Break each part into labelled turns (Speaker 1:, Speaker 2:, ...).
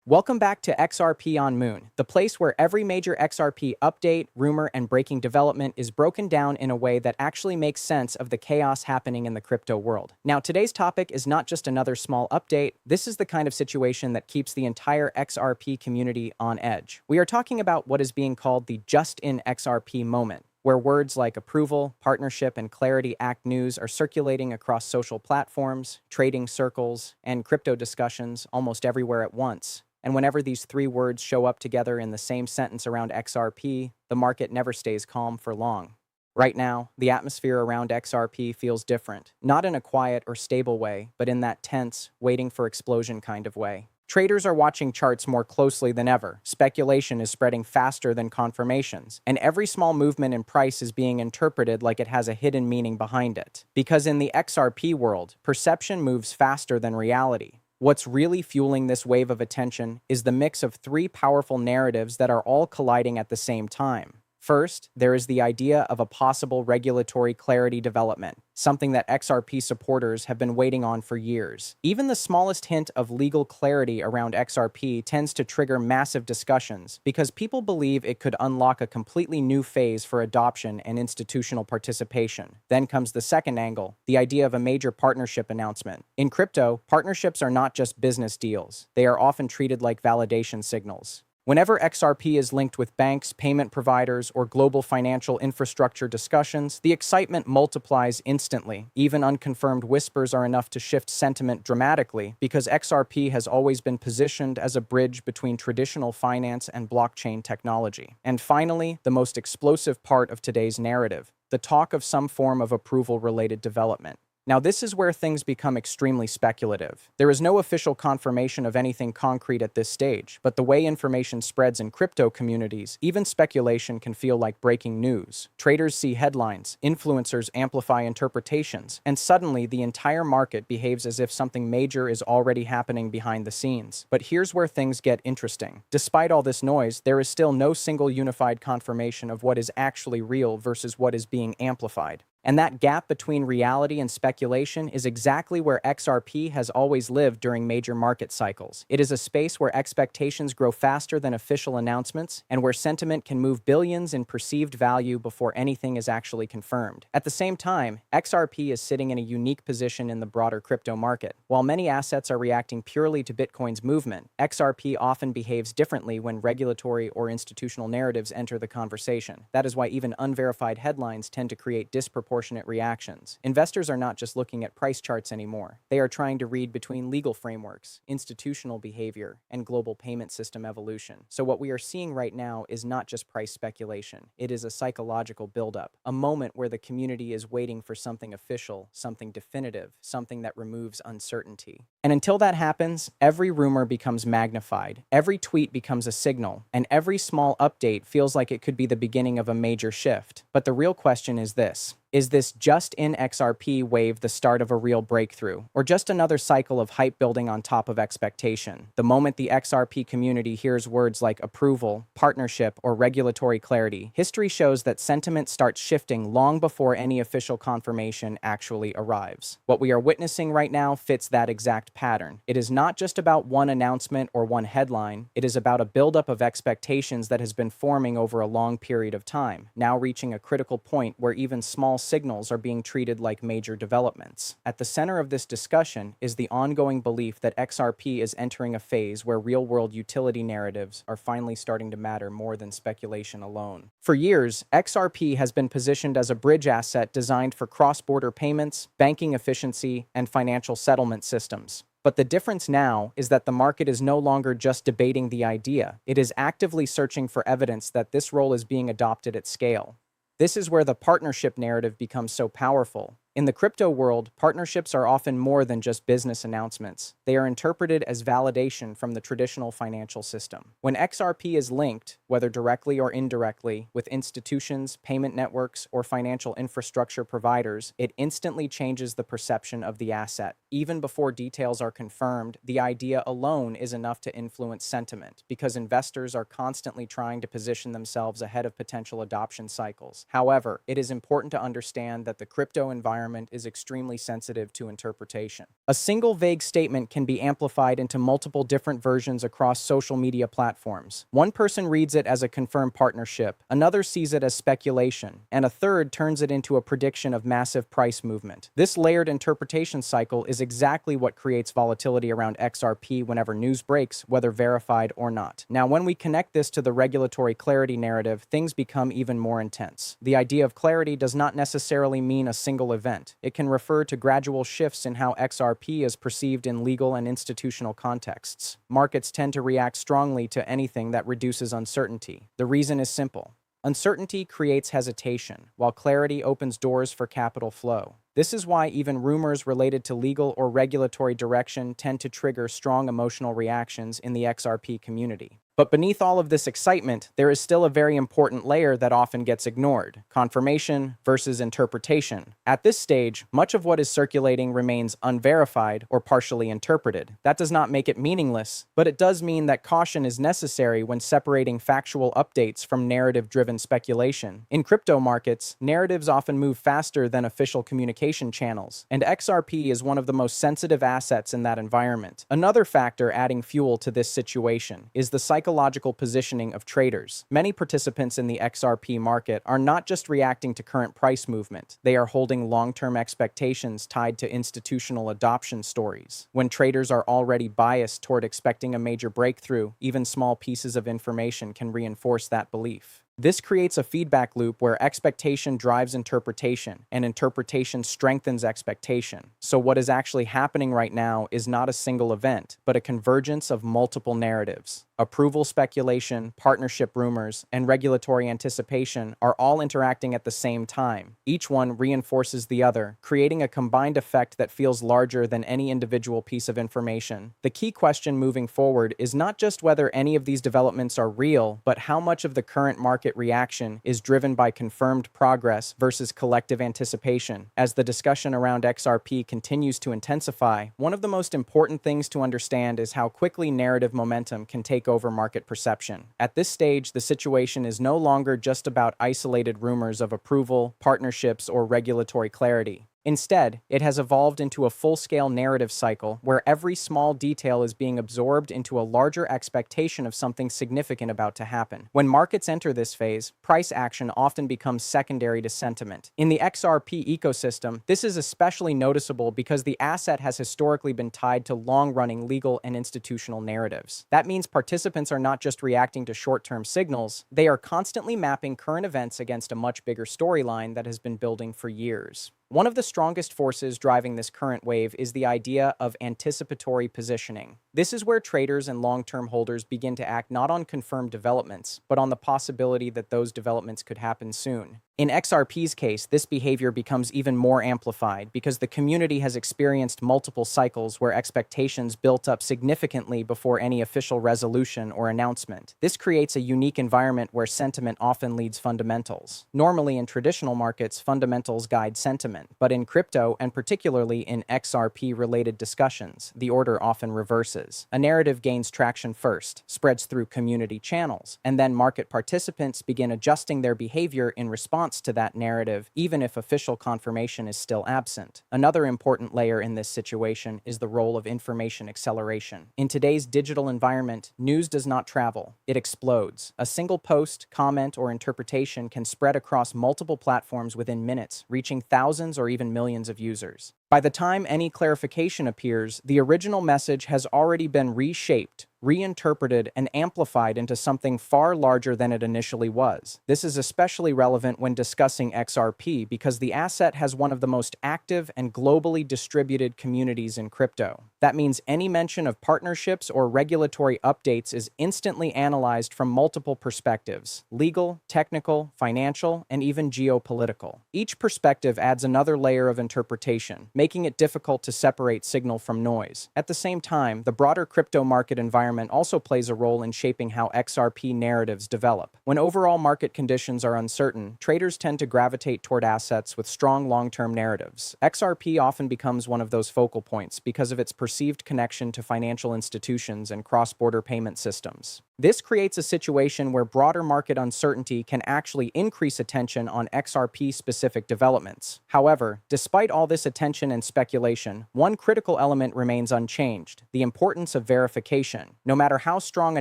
Speaker 1: Welcome back to XRP On Moon, the place where every major XRP update, rumor, and breaking development is broken down in a way that actually makes sense of the chaos happening in the crypto world. Now, today's topic is not just another small update. This is the kind of situation that keeps the entire XRP community on edge. We are talking about what is being called the just-in XRP moment, where words like approval, partnership, and clarity act news are circulating across social platforms, trading circles, and crypto discussions almost everywhere at once. And whenever these three words show up together in the same sentence around XRP, the market never stays calm for long. Right now, the atmosphere around XRP feels different, not in a quiet or stable way, but in that tense, waiting for explosion kind of way. Traders are watching charts more closely than ever, speculation is spreading faster than confirmations, and every small movement in price is being interpreted like it has a hidden meaning behind it. Because in the XRP world, perception moves faster than reality. What's really fueling this wave of attention is the mix of three powerful narratives that are all colliding at the same time. First, there is the idea of a possible regulatory clarity development, something that XRP supporters have been waiting on for years. Even the smallest hint of legal clarity around XRP tends to trigger massive discussions because people believe it could unlock a completely new phase for adoption and institutional participation. Then comes the second angle, the idea of a major partnership announcement. In crypto, partnerships are not just business deals. They are often treated like validation signals. Whenever XRP is linked with banks, payment providers, or global financial infrastructure discussions, the excitement multiplies instantly. Even unconfirmed whispers are enough to shift sentiment dramatically because XRP has always been positioned as a bridge between traditional finance and blockchain technology. And finally, the most explosive part of today's narrative, the talk of some form of approval-related development. Now, this is where things become extremely speculative. There is no official confirmation of anything concrete at this stage, but the way information spreads in crypto communities, even speculation can feel like breaking news. Traders see headlines, influencers amplify interpretations, and suddenly the entire market behaves as if something major is already happening behind the scenes. But here's where things get interesting. Despite all this noise, there is still no single unified confirmation of what is actually real versus what is being amplified. And that gap between reality and speculation is exactly where XRP has always lived during major market cycles. It is a space where expectations grow faster than official announcements and where sentiment can move billions in perceived value before anything is actually confirmed. At the same time, XRP is sitting in a unique position in the broader crypto market. While many assets are reacting purely to Bitcoin's movement, XRP often behaves differently when regulatory or institutional narratives enter the conversation. That is why even unverified headlines tend to create disproportionate reactions. Investors are not just looking at price charts anymore. They are trying to read between legal frameworks, institutional behavior, and global payment system evolution. So what we are seeing right now is not just price speculation. It is a psychological buildup, a moment where the community is waiting for something official, something definitive, something that removes uncertainty. And until that happens, every rumor becomes magnified, every tweet becomes a signal, and every small update feels like it could be the beginning of a major shift. But the real question is this. Is this just-in XRP wave the start of a real breakthrough, or just another cycle of hype building on top of expectation? The moment the XRP community hears words like approval, partnership, or regulatory clarity, history shows that sentiment starts shifting long before any official confirmation actually arrives. What we are witnessing right now fits that exact pattern. It is not just about one announcement or one headline. It is about a buildup of expectations that has been forming over a long period of time, now reaching a critical point where even small signals are being treated like major developments. At the center of this discussion is the ongoing belief that XRP is entering a phase where real-world utility narratives are finally starting to matter more than speculation alone. For years, XRP has been positioned as a bridge asset designed for cross-border payments, banking efficiency, and financial settlement systems. But the difference now is that the market is no longer just debating the idea. It is actively searching for evidence that this role is being adopted at scale. This is where the partnership narrative becomes so powerful. In the crypto world, partnerships are often more than just business announcements. They are interpreted as validation from the traditional financial system. When XRP is linked, whether directly or indirectly, with institutions, payment networks, or financial infrastructure providers, it instantly changes the perception of the asset. Even before details are confirmed, the idea alone is enough to influence sentiment, because investors are constantly trying to position themselves ahead of potential adoption cycles. However, it is important to understand that the crypto environment environment is extremely sensitive to interpretation. A single vague statement can be amplified into multiple different versions across social media platforms. One person reads it as a confirmed partnership, another sees it as speculation, and a third turns it into a prediction of massive price movement. This layered interpretation cycle is exactly what creates volatility around XRP whenever news breaks, whether verified or not. Now, when we connect this to the regulatory clarity narrative, things become even more intense. The idea of clarity does not necessarily mean a single event. It can refer to gradual shifts in how XRP is perceived in legal and institutional contexts. Markets tend to react strongly to anything that reduces uncertainty. The reason is simple. Uncertainty creates hesitation, while clarity opens doors for capital flow. This is why even rumors related to legal or regulatory direction tend to trigger strong emotional reactions in the XRP community. But beneath all of this excitement, there is still a very important layer that often gets ignored: confirmation versus interpretation. At this stage, much of what is circulating remains unverified or partially interpreted. That does not make it meaningless, but it does mean that caution is necessary when separating factual updates from narrative-driven speculation. In crypto markets, narratives often move faster than official communication channels, and XRP is one of the most sensitive assets in that environment. Another factor adding fuel to this situation is the psychological positioning of traders. Many participants in the XRP market are not just reacting to current price movement, they are holding long-term expectations tied to institutional adoption stories. When traders are already biased toward expecting a major breakthrough, even small pieces of information can reinforce that belief. This creates a feedback loop where expectation drives interpretation, and interpretation strengthens expectation. So what is actually happening right now is not a single event, but a convergence of multiple narratives. Approval speculation, partnership rumors, and regulatory anticipation are all interacting at the same time. Each one reinforces the other, creating a combined effect that feels larger than any individual piece of information. The key question moving forward is not just whether any of these developments are real, but how much of the current market reaction is driven by confirmed progress versus collective anticipation. As the discussion around XRP continues to intensify, one of the most important things to understand is how quickly narrative momentum can take over market perception. At this stage, the situation is no longer just about isolated rumors of approval, partnerships, or regulatory clarity. Instead, it has evolved into a full-scale narrative cycle where every small detail is being absorbed into a larger expectation of something significant about to happen. When markets enter this phase, price action often becomes secondary to sentiment. In the XRP ecosystem, this is especially noticeable because the asset has historically been tied to long-running legal and institutional narratives. That means participants are not just reacting to short-term signals, they are constantly mapping current events against a much bigger storyline that has been building for years. One of the strongest forces driving this current wave is the idea of anticipatory positioning. This is where traders and long-term holders begin to act not on confirmed developments, but on the possibility that those developments could happen soon. In XRP's case, this behavior becomes even more amplified because the community has experienced multiple cycles where expectations built up significantly before any official resolution or announcement. This creates a unique environment where sentiment often leads fundamentals. Normally in traditional markets, fundamentals guide sentiment, but in crypto, and particularly in XRP-related discussions, the order often reverses. A narrative gains traction first, spreads through community channels, and then market participants begin adjusting their behavior in response to that narrative, even if official confirmation is still absent. Another important layer in this situation is the role of information acceleration. In today's digital environment, news does not travel, it explodes. A single post, comment, or interpretation can spread across multiple platforms within minutes, reaching thousands or even millions of users. By the time any clarification appears, the original message has already been reshaped, reinterpreted, and amplified into something far larger than it initially was. This is especially relevant when discussing XRP because the asset has one of the most active and globally distributed communities in crypto. That means any mention of partnerships or regulatory updates is instantly analyzed from multiple perspectives: legal, technical, financial, and even geopolitical. Each perspective adds another layer of interpretation, making it difficult to separate signal from noise. At the same time, the broader crypto market environment also plays a role in shaping how XRP narratives develop. When overall market conditions are uncertain, traders tend to gravitate toward assets with strong long-term narratives. XRP often becomes one of those focal points because of its perceived connection to financial institutions and cross-border payment systems. This creates a situation where broader market uncertainty can actually increase attention on XRP-specific developments. However, despite all this attention and speculation, one critical element remains unchanged: the importance of verification. No matter how strong a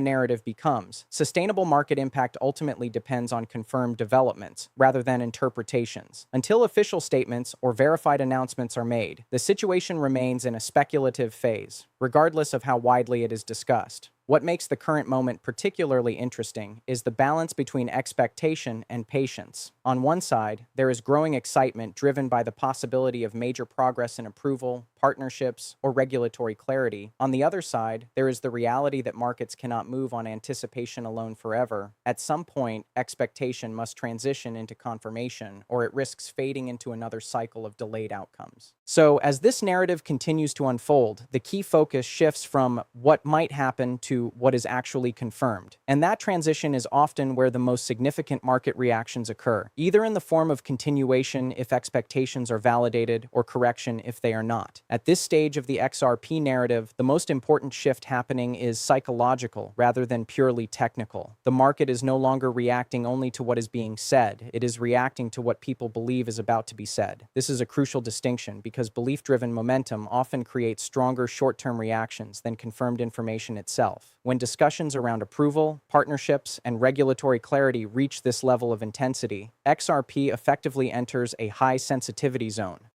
Speaker 1: narrative becomes, sustainable market impact ultimately depends on confirmed developments, rather than interpretations. Until official statements or verified announcements are made, the situation remains in a speculative phase, regardless of how widely it is discussed. What makes the current moment particularly interesting is the balance between expectation and patience. On one side, there is growing excitement driven by the possibility of major progress in approval, partnerships, or regulatory clarity. On the other side, there is the reality that markets cannot move on anticipation alone forever. At some point, expectation must transition into confirmation, or it risks fading into another cycle of delayed outcomes. So, as this narrative continues to unfold, the key focus shifts from what might happen to what is actually confirmed. And that transition is often where the most significant market reactions occur, either in the form of continuation if expectations are validated, or correction if they are not. At this stage of the XRP narrative, the most important shift happening is psychological rather than purely technical. The market is no longer reacting only to what is being said, it is reacting to what people believe is about to be said. This is a crucial distinction because belief-driven momentum often creates stronger short-term reactions than confirmed information itself. When discussions around approval, partnerships, and regulatory clarity reach this level of intensity, XRP effectively enters a high-sensitivity zone.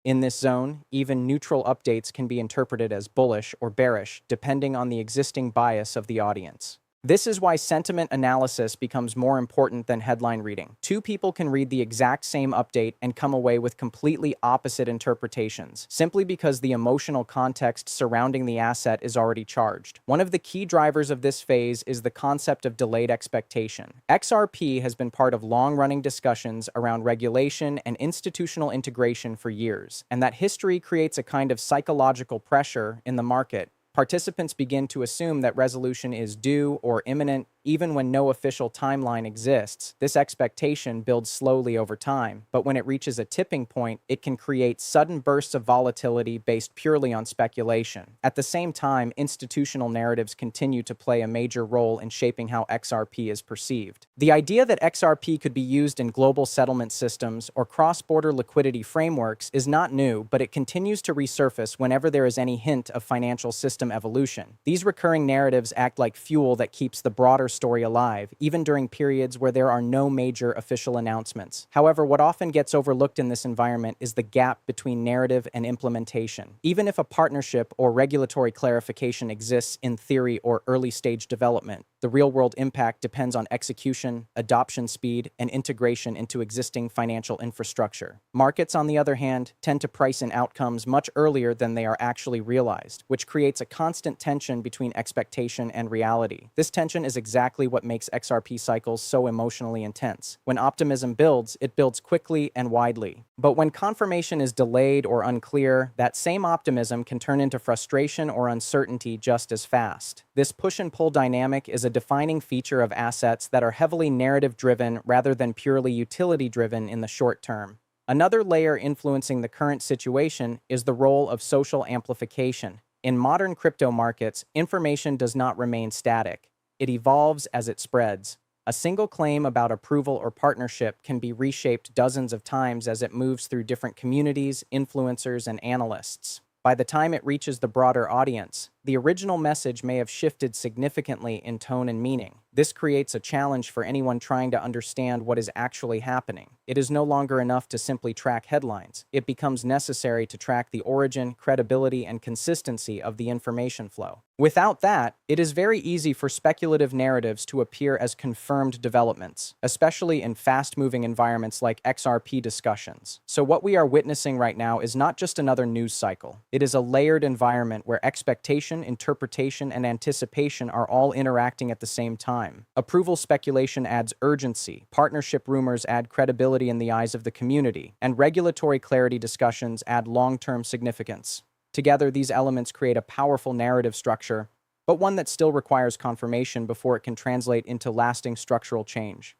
Speaker 1: In this zone, even neutral updates can be interpreted as bullish or bearish, depending on the existing bias of the audience. This is why sentiment analysis becomes more important than headline reading. Two people can read the exact same update and come away with completely opposite interpretations, simply because the emotional context surrounding the asset is already charged. One of the key drivers of this phase is the concept of delayed expectation. XRP has been part of long-running discussions around regulation and institutional integration for years, and that history creates a kind of psychological pressure in the market. Participants begin to assume that resolution is due or imminent, even when no official timeline exists. This expectation builds slowly over time, but when it reaches a tipping point, it can create sudden bursts of volatility based purely on speculation. At the same time, institutional narratives continue to play a major role in shaping how XRP is perceived. The idea that XRP could be used in global settlement systems or cross-border liquidity frameworks is not new, but it continues to resurface whenever there is any hint of financial system evolution. These recurring narratives act like fuel that keeps the broader story alive, even during periods where there are no major official announcements. However, what often gets overlooked in this environment is the gap between narrative and implementation. Even if a partnership or regulatory clarification exists in theory or early-stage development, the real-world impact depends on execution, adoption speed, and integration into existing financial infrastructure. Markets, on the other hand, tend to price in outcomes much earlier than they are actually realized, which creates a constant tension between expectation and reality. This tension is exactly what makes XRP cycles so emotionally intense. When optimism builds, it builds quickly and widely. But when confirmation is delayed or unclear, that same optimism can turn into frustration or uncertainty just as fast. This push and pull dynamic is a defining feature of assets that are heavily narrative-driven rather than purely utility-driven in the short term. Another layer influencing the current situation is the role of social amplification. In modern crypto markets, information does not remain static. It evolves as it spreads. A single claim about approval or partnership can be reshaped dozens of times as it moves through different communities, influencers, and analysts. By the time it reaches the broader audience, the original message may have shifted significantly in tone and meaning. This creates a challenge for anyone trying to understand what is actually happening. It is no longer enough to simply track headlines. It becomes necessary to track the origin, credibility, and consistency of the information flow. Without that, it is very easy for speculative narratives to appear as confirmed developments, especially in fast-moving environments like XRP discussions. So what we are witnessing right now is not just another news cycle. It is a layered environment where expectation, interpretation, and anticipation are all interacting at the same time. Approval speculation adds urgency, partnership rumors add credibility in the eyes of the community, and regulatory clarity discussions add long-term significance. Together, these elements create a powerful narrative structure, but one that still requires confirmation before it can translate into lasting structural change.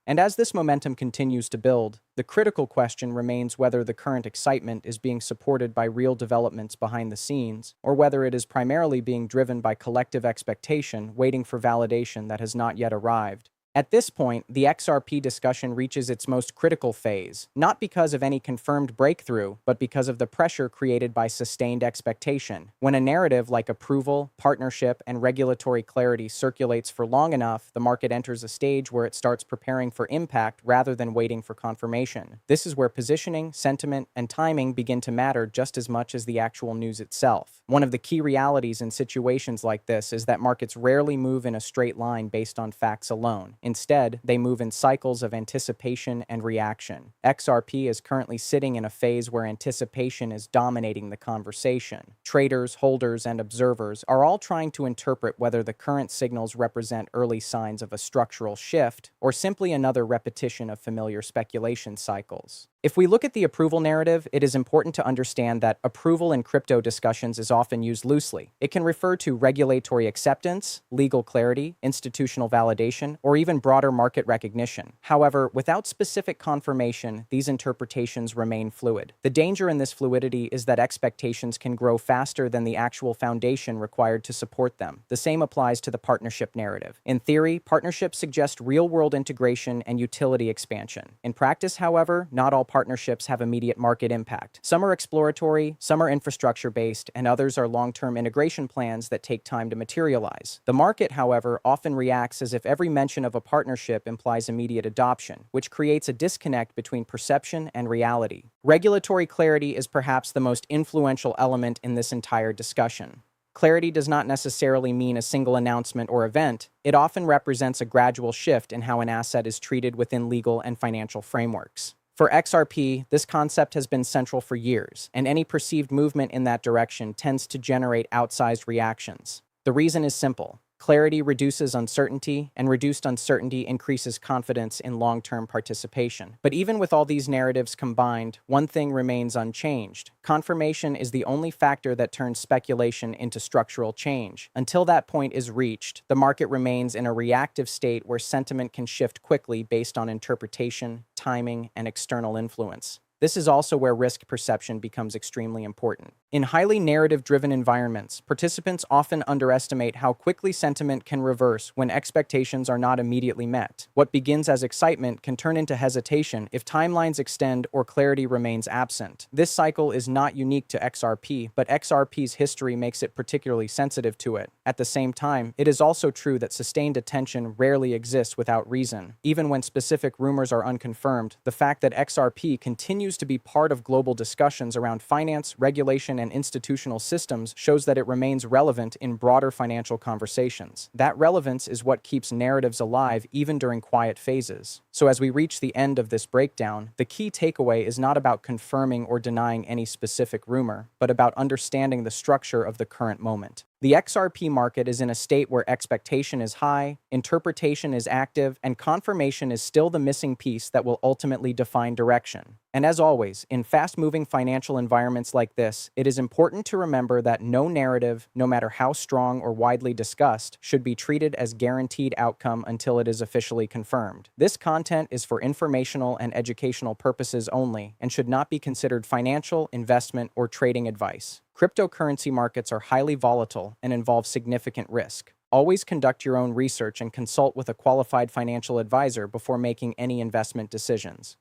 Speaker 1: And as this momentum continues to build, the critical question remains whether the current excitement is being supported by real developments behind the scenes, or whether it is primarily being driven by collective expectation waiting for validation that has not yet arrived. At this point, the XRP discussion reaches its most critical phase, not because of any confirmed breakthrough, but because of the pressure created by sustained expectation. When a narrative like approval, partnership, and regulatory clarity circulates for long enough, the market enters a stage where it starts preparing for impact rather than waiting for confirmation. This is where positioning, sentiment, and timing begin to matter just as much as the actual news itself. One of the key realities in situations like this is that markets rarely move in a straight line based on facts alone. Instead, they move in cycles of anticipation and reaction. XRP is currently sitting in a phase where anticipation is dominating the conversation. Traders, holders, and observers are all trying to interpret whether the current signals represent early signs of a structural shift or simply another repetition of familiar speculation cycles. If we look at the approval narrative, it is important to understand that approval in crypto discussions is often used loosely. It can refer to regulatory acceptance, legal clarity, institutional validation, or even broader market recognition. However, without specific confirmation, these interpretations remain fluid. The danger in this fluidity is that expectations can grow faster than the actual foundation required to support them. The same applies to the partnership narrative. In theory, partnerships suggest real-world integration and utility expansion. In practice, however, not all partnerships have immediate market impact. Some are exploratory, some are infrastructure-based, and others are long-term integration plans that take time to materialize. The market, however, often reacts as if every mention of a partnership implies immediate adoption, which creates a disconnect between perception and reality. Regulatory clarity is perhaps the most influential element in this entire discussion. Clarity does not necessarily mean a single announcement or event. It often represents a gradual shift in how an asset is treated within legal and financial frameworks. For XRP, this concept has been central for years, and any perceived movement in that direction tends to generate outsized reactions. The reason is simple. Clarity reduces uncertainty, and reduced uncertainty increases confidence in long-term participation. But even with all these narratives combined, one thing remains unchanged. Confirmation is the only factor that turns speculation into structural change. Until that point is reached, the market remains in a reactive state where sentiment can shift quickly based on interpretation, timing, and external influence. This is also where risk perception becomes extremely important. In highly narrative-driven environments, participants often underestimate how quickly sentiment can reverse when expectations are not immediately met. What begins as excitement can turn into hesitation if timelines extend or clarity remains absent. This cycle is not unique to XRP, but XRP's history makes it particularly sensitive to it. At the same time, it is also true that sustained attention rarely exists without reason. Even when specific rumors are unconfirmed, the fact that XRP continues to be part of global discussions around finance, regulation, and institutional systems shows that it remains relevant in broader financial conversations. That relevance is what keeps narratives alive even during quiet phases. So as we reach the end of this breakdown, the key takeaway is not about confirming or denying any specific rumor, but about understanding the structure of the current moment. The XRP market is in a state where expectation is high, interpretation is active, and confirmation is still the missing piece that will ultimately define direction. And as always, in fast-moving financial environments like this, it is important to remember that no narrative, no matter how strong or widely discussed, should be treated as guaranteed outcome until it is officially confirmed. This content is for informational and educational purposes only and should not be considered financial, investment, or trading advice. Cryptocurrency markets are highly volatile and involve significant risk. Always conduct your own research and consult with a qualified financial advisor before making any investment decisions.